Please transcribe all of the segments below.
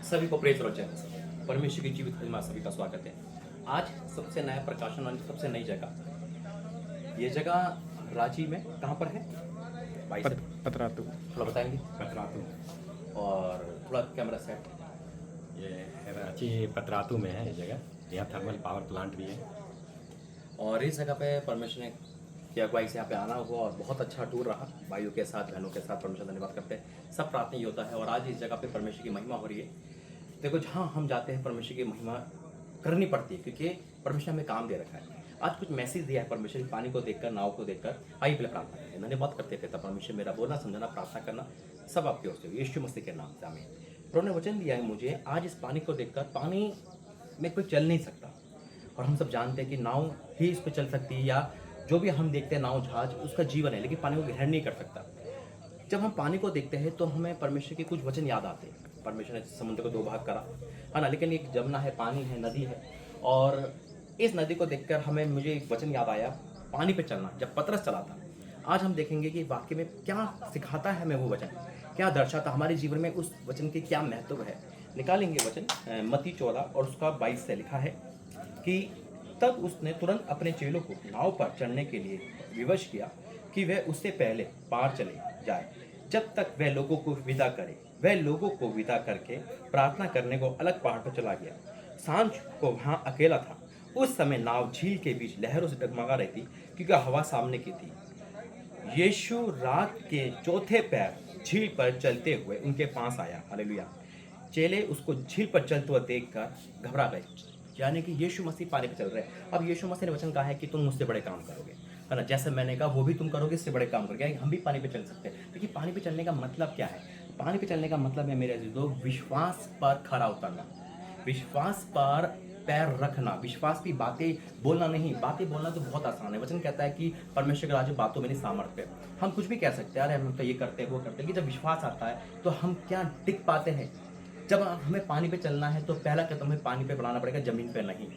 सभी को praise channel परमेश्वर की जीवित महिमा सभी का स्वागत है। आज सबसे नया प्रकाशन वाली सबसे नई जगह, ये जगह रांची में कहाँ पर है भाई साहब? पतरातू। थोड़ा बताएंगे पतरातू। और थोड़ा कैमरा सेट। ये रांची पतरातू में है ये जगह। यहाँ थर्मल पावर प्लांट भी है। और इस जगह पे परमेश्वर ने की अगुवाई से यहाँ पे आना हुआ और बहुत अच्छा टूर रहा। भाइयों के साथ बहनों के साथ परमेश्वर धन्यवाद करते हैं। सब प्रार्थना ये होता है और आज इस जगह पे परमेश्वर की महिमा हो रही है। देखो, जहाँ हम जाते हैं परमेश्वर की महिमा करनी पड़ती है क्योंकि परमेश्वर हमें काम दे रखा है। आज कुछ मैसेज दिया है परमेश्वर ने, पानी को देखकर, नाव को देखकर। आइए पहले प्रार्थना करें। धन्यवाद करते थे परमेश्वर, मेरा बोलना समझना प्रार्थना करना सब आपकी ओर से, यीशु मसीह के नाम से आमीन। प्रभु ने वचन दिया है मुझे, आज इस पानी को देखकर, पानी में कोई चल नहीं सकता और हम सब जानते हैं कि नाव ही इस पर चल सकती है, या जो भी हम देखते हैं नाव जहाज उसका जीवन है, लेकिन पानी को ग्रहण नहीं कर सकता। जब हम पानी को देखते हैं तो हमें परमेश्वर के कुछ वचन याद आते हैं। परमेश्वर ने समुद्र को दो भाग करा, है ना, लेकिन एक जमुना है, पानी है, नदी है। और इस नदी को देखकर मुझे एक वचन याद आया, पानी पे चलना, जब पतरस चला था। आज हम देखेंगे कि वाक्य में क्या सिखाता है हमें वो वचन, क्या दर्शाता हमारे जीवन में, उस वचन के क्या महत्व है। निकालेंगे वचन मत्ती 14 और उसका 22 से लिखा है कि तब उसने तुरंत अपने चेलों को नाव पर चढ़ने के लिए विवश किया कि वह उससे पहले पार चले जाए, जब तक वह लोगों को विदा करे। वह लोगों को विदा करके प्रार्थना करने को अलग पहाड़ पर चला गया। सांझ को वहाँ अकेला था। उस समय नाव झील के बीच लहरों से डगमगा रही थी क्योंकि हवा सामने की थी। यीशु रात के चौथे पैर झील पर चलते हुए उनके पास आया। हालेलुया। चेले उसको झील पर चलते हुए देखकर घबरा गए, यानी कि यीशु मसीह पानी पर चल रहे हैं। अब यीशु मसीह ने वचन कहा है कि तुम मुझसे बड़े काम करोगे, है ना, जैसे मैंने कहा वो भी तुम करोगे, इससे बड़े काम करोगे। हम भी पानी पे चल सकते हैं। देखिए, पानी पे चलने का मतलब क्या है? पानी पे चलने का मतलब है मेरे अजीजों, विश्वास पर खरा उतरना, विश्वास पर पैर रखना, विश्वास की बातें बोलना नहीं। बातें बोलना तो बहुत आसान है। वचन कहता है कि परमेश्वर का राज्य बातों में नहीं सामर्थ्य है। हम कुछ भी कह सकते हैं, अरे हम तो ये करते हैं वो करते हैं, कि जब विश्वास आता है तो हम क्या टिक पाते हैं। जब हमें पानी पे चलना है तो पहला कदम हमें पानी पे बढ़ाना पड़ेगा, जमीन पे नहीं।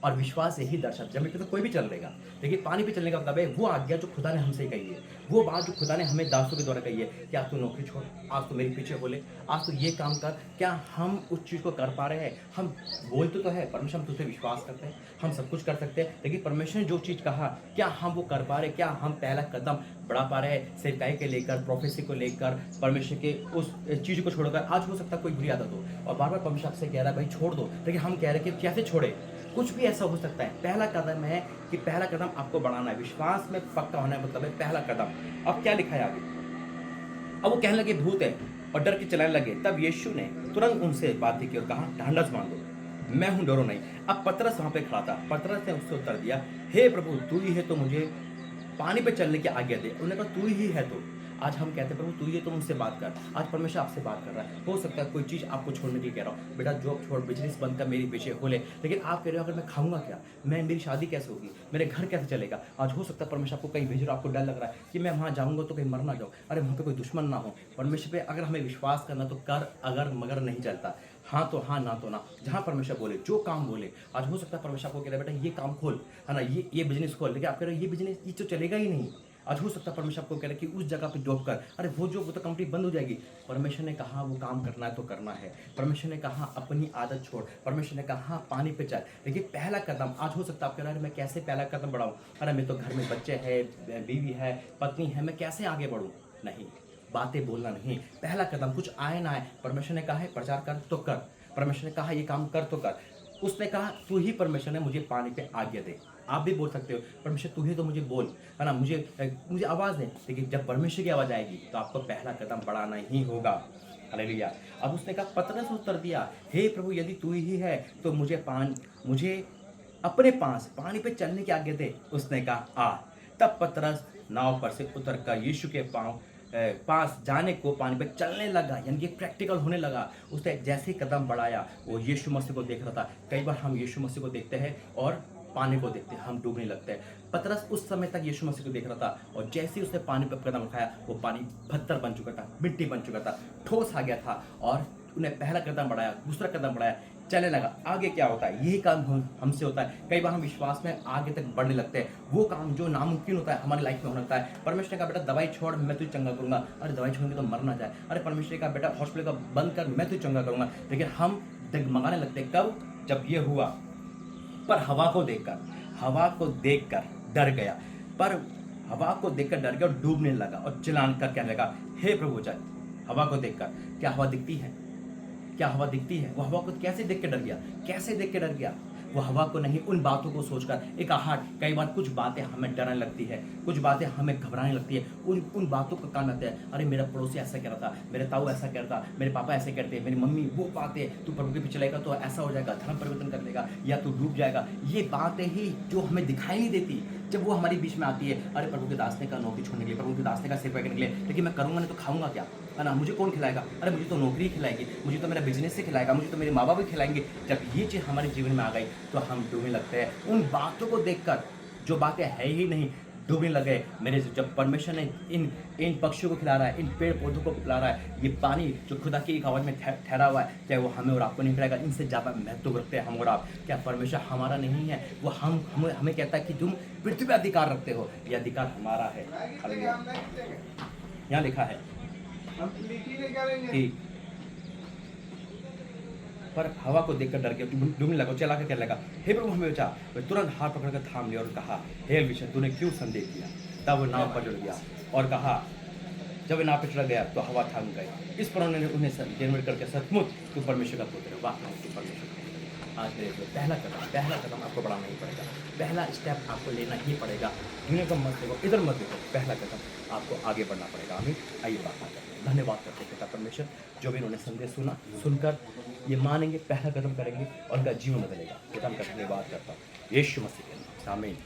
और विश्वास यही दर्शाता, जमीन पे तो कोई भी चल लेगा, लेकिन पानी पे चलने का मतलब है वो आज्ञा जो खुदा ने हमसे कही है, वो बात जो खुदा ने हमें दासों के द्वारा कही है कि आज तू नौकरी छोड़, आज तो मेरे पीछे बोले, आज तो ये काम कर। क्या हम उस चीज़ को कर पा रहे हैं? हम बोलते तो है परमेश्वर, हम तुझसे विश्वास करते हैं, हम सब कुछ कर सकते हैं, लेकिन परमेश्वर ने जो चीज़ कहा क्या हम वो कर पा रहे हैं? क्या हम पहला कदम बढ़ा पा रहे हैं? सेवकाई के लेकर, प्रोफेसी को लेकर, परमेश्वर के उस चीज़ को छोड़कर। आज हो सकता है कोई बुरी आदत हो और बार बार परमेश्वर आपसे कह रहा है भाई छोड़ दो, लेकिन हम कह रहे हैं कि कैसे छोड़े? कुछ भी ऐसा हो सकता है। पहला कदम है कि पहला कदम आपको बढ़ाना है, विश्वास में पक्का होना है, मतलब है पहला कदम। अब क्या लिखा है आगे? अब वो कहने लगे भूत है और डर के चलाने लगे। तब यीशु ने तुरंत उनसे बात की और कहा, ढांढस बांधो, मैं हूं, डरो नहीं। अब पतरस वहां पे खड़ा था। पतरस ने उससे उत्तर दिया, हे प्रभु, तू ही है तो मुझे पानी पे चलने की आज्ञा दे। उन्होंने कहा तू ही है तो। आज हम कहते हैं प्रभु तू ही, तो मुझसे बात कर। आज परमेश्वर आपसे बात कर रहा है। हो सकता है कोई चीज़ आपको छोड़ने के लिए कह रहा हूँ, बेटा जॉब छोड़, बिजनेस बंद कर, मेरे पीछे हो ले, लेकिन आप कह रहे हो अगर मैं खाऊंगा क्या, मेरी शादी कैसे होगी, मेरे घर कैसे चलेगा? आज हो सकता है परमेश्वर आपको कहीं भेज रहा, आपको डर लग रहा है कि मैं वहाँ जाऊँगा तो कहीं मर ना जाऊँ, अरे वहाँ पे कोई दुश्मन ना हो। परमेश्वर पे अगर हमें विश्वास करना तो कर, अगर मगर नहीं चलता। हाँ तो हाँ, ना तो ना। जहाँ परमेश्वर बोले, जो काम बोले। आज हो सकता है परमेश्वर आपको कह रहा है बेटा ये काम खोल, है ना, ये बिजनेस खोल, लेकिन आप कह रहे हो ये बिजनेस ये तो चलेगा ही नहीं। आज हो सकता है परमेश्वर आपको कह रहा है कि उस जगह पे जॉब कर, अरे वो जॉब तो कंपनी बंद हो जाएगी। परमेश्वर ने कहा वो काम करना है तो करना है। परमेश्वर ने कहा अपनी आदत छोड़। परमेश्वर ने कहा पानी पे चल, लेकिन पहला कदम। आज हो सकता है आप कह रहे हैं मैं कैसे पहला कदम बढ़ाऊँ, अरे मैं तो घर में बच्चे हैं, बीवी है, पत्नी है, मैं कैसे आगे बढ़ूँ? नहीं, बातें बोलना नहीं, पहला कदम। कुछ आए ना आए, परमेश्वर ने कहा है प्रचार कर तो कर, परमेश्वर ने कहा ये काम कर तो कर। उसने कहा तू ही परमेश्वर ने मुझे पानी पे आज्ञा दे। आप भी बोल सकते हो परमेश्वर तू ही तो मुझे बोल, है ना, मुझे आवाज़ दे। लेकिन जब परमेश्वर की आवाज़ आएगी तो आपको पहला कदम बढ़ाना ही होगा। हालेलुया। अब उसने कहा, पतरस उत्तर दिया, हे प्रभु यदि तू ही है तो मुझे अपने पास पानी पे चलने की आज्ञा दे। उसने कहा आ। तब पतरस नाव पर से उतरकर यीशु के पास जाने को पानी पे चलने लगा, यानी कि प्रैक्टिकल होने लगा। उसने जैसे ही कदम बढ़ाया वो यीशु मसीह को देख रहा था। कई बार हम यीशु मसीह को देखते हैं और पानी को देखते हैं, हम डूबने लगते हैं। पतरस उस समय तक यीशु मसीह को देख रहा था और जैसे ही उसने पानी पर कदम उठाया वो पानी पत्थर बन चुका था, मिट्टी बन चुका था, ठोस आ गया था और उन्हें पहला कदम बढ़ाया, दूसरा कदम बढ़ाया, चलने लगा। आगे क्या होता है, यही काम हमसे होता है। कई बार हम विश्वास में आगे तक बढ़ने लगते हैं, वो काम जो नामुमकिन होता है हमारी लाइफ में होने लगता है। परमेश्वर ने कहा बेटा दवाई छोड़, मैं तुझे चंगा करूंगा। अरे दवाई छोड़ेंगे तो मर ना जाए। अरे परमेश्वर ने कहा बेटा हॉस्पिटल का बंद कर, मैं तुझे चंगा करूंगा। लेकिन हम डगमगाने लगते हैं। कब? जब ये हुआ। पर हवा को देखकर डर गया। पर हवा को देखकर डर गया और डूबने लगा और चिल्लाने कर कहने लगा, हे प्रभु जय। हवा को देखकर, क्या हवा दिखती है? क्या हवा दिखती है? वो हवा को कैसे देख के डर गया? कैसे देख के डर गया? वो हवा को नहीं, उन बातों को सोचकर एक आहट। कई बार कुछ बातें हमें डराने लगती है, कुछ बातें हमें घबराने लगती है। उन बातों का कान आते हैं, अरे मेरा पड़ोसी ऐसा कह रहा था, मेरे ताऊ ऐसा कह रहा था, मेरे पापा ऐसे कहते हैं, मेरी मम्मी वो बातें, तू प्रभु के पीछे चलेगा तो ऐसा हो जाएगा, धर्म परिवर्तन कर लेगा या तू डूब जाएगा। ये बातें ही जो हमें दिखाई नहीं देती, जब वो हमारे बीच में आती है, अरे प्रभु के दास ने कहा नौकरी छोड़ने के लिए, प्रभु के दास ने कहा सिर पकड़ने के लिए, लेकिन मैं करूँगा नहीं तो खाऊंगा क्या? है ना, मुझे कौन खिलाएगा? अरे मुझे तो नौकरी खिलाएगी, मुझे तो मेरा बिजनेस से खिलाएगा, मुझे तो मेरे माँ बाप भी खिलाएंगे। जब ये चीज़ हमारे जीवन में आ गई तो हम डूबने लगते हैं उन बातों को देखकर, जो बातें है ही नहीं, डूबने लगे। मेरे जब परमेश्वर ने इन पक्षियों को खिला रहा है, इन पेड़ पौधों को खिला रहा है, ये पानी जो खुदा की एक आवाज़ में ठहरा हुआ है, क्या वो हमें और आपको नहीं खिलाएगा? इनसे ज़्यादा महत्व रखते हैं हम और आप। क्या परमेश्वर हमारा नहीं है? वो हमें कहता है कि तुम पृथ्वी पर अधिकार रखते हो, ये अधिकार हमारा है। हालेलुया। यहाँ लिखा है कि पर हवा को देखकर डर गया, डूबने लगा, चला कर कहने लगा, हे प्रभु हमें बचा। वह तुरंत हाथ पकड़कर थाम लिया और कहा, हे विषय तूने क्यों संदेह किया? तब वो नाव पर चढ़ गया और कहा, जब वह नाव पर चढ़ गया तो हवा थम गई। इस पर उन्होंने निर्मित करके सचमुच तू परमेश्वर का पुत्र है, वाह तू परमेश्वर का। आज मेरे लिए पहला कदम आपको बढ़ाना ही पड़ेगा, पहला स्टेप आपको लेना ही पड़ेगा। दुनिया का मत देखो, इधर मत देखो, पहला कदम आपको आगे बढ़ना पड़ेगा। हमें आइए प्रार्थना करते हैं। धन्यवाद करते हैं पिता परमेश्वर, जो भी इन्होंने संदेश सुनकर ये मानेंगे, पहला कदम करेंगे और उनका जीवन बदलेगा। पिता का धन्यवाद करता हूँ यीशु मसीह के नाम, आमीन।